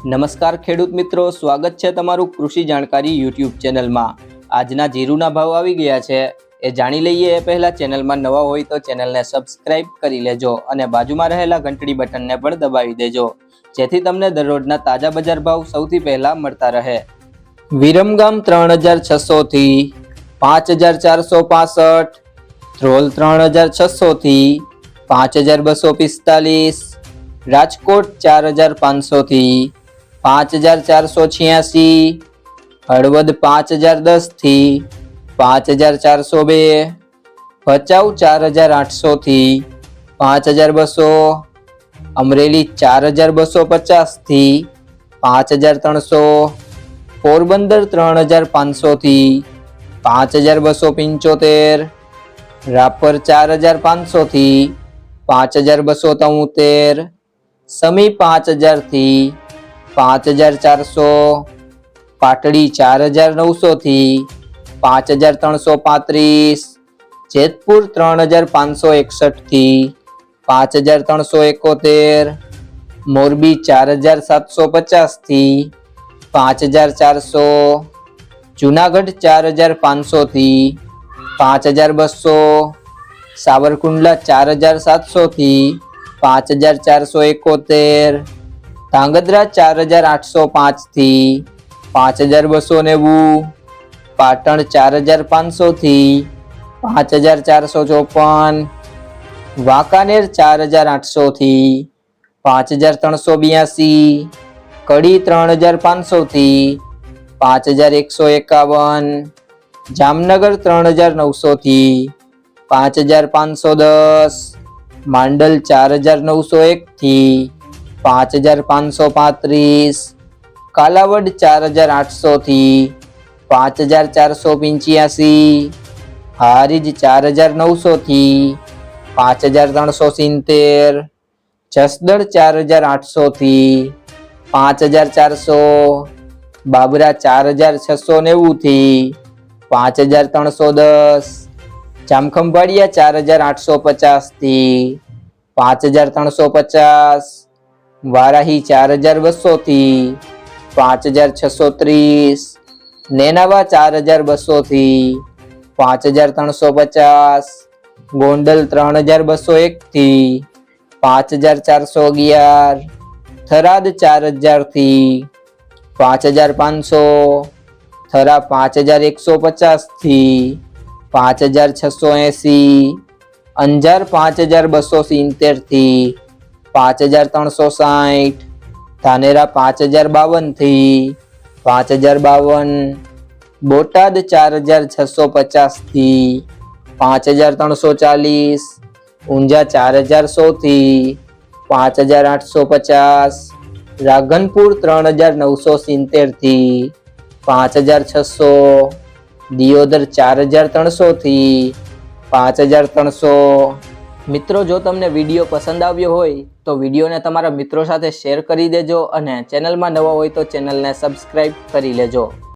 નમસ્કાર ખેડૂત મિત્રો, સ્વાગત છે તમારું કૃષિ જાણકારી યુટ્યુબ ચેનલમાં। આજના જીરુના ભાવ આવી ગયા છે એ જાણી લઈએ એ પહેલા ચેનલમાં નવા હોય તો ચેનલને સબસ્ક્રાઇબ કરી લેજો અને બાજુમાં રહેલા ઘંટડી બટનને પણ દબાવી દેજો, જેથી તમને દરરોજના તાજા બજાર ભાવ સૌથી પહેલા મળતા રહે। વિરમગામ 3600 થી 5465, ધ્રોલ 3600 થી 5245, રાજકોટ 4500 થી 5486, હળવદ 5010 થી 5402, ભચાઉ 4800 થી 5200, અમરેલી 4250 થી 5300, પોરબંદર 3500 થી 5275, રાપર 4500 થી 5273, સમી 5000 થી 5400, પાટડી 4900 થી 5335, જેતપુર 3561 થી 5371, મોરબી 4750 થી 5400, જુનાગઢ 4500 થી 5200, સાવરકુંડલા 4700 થી 5471, ધાંગધ્રા 4805 થી 5290, પાટણ 4500 થી 5454, વાંકાનેર 4800 થી 5382, કડી 3500 થી 5151, જામનગર 3900 થી 5510, માંડલ 4901 થી 5535, કાલાવડ 4800 થી 5485, હારીજ 4900 થી 5370, જસદણ 4800 થી 5400, બાબરા 4690 થી 5310, જામખંભાળિયા 4850 થી 5350, વારાહી 4200 થી 5630, નેનાવા 4200 થી 5350, ગોંડલ 3201 થી 5411, થરાદ 4000 થી 5500, થરા 5150 થી 5680, અંજાર 5270 થી 5360, ધાનેરા 5052 થી 5052, બોટાદ 4650 થી 5340, ઊંઝા 4100 થી 5850, રાધનપુર 3970 થી 5600, દિયોદર 4300 થી 5300। મિત્રો, જો તમને વિડીયો પસંદ આવ્યો હોય તો વિડીયોને તમારા મિત્રો સાથે શેર કરી દેજો અને ચેનલમાં નવા હોય તો ચેનલને સબસ્ક્રાઇબ કરી લેજો।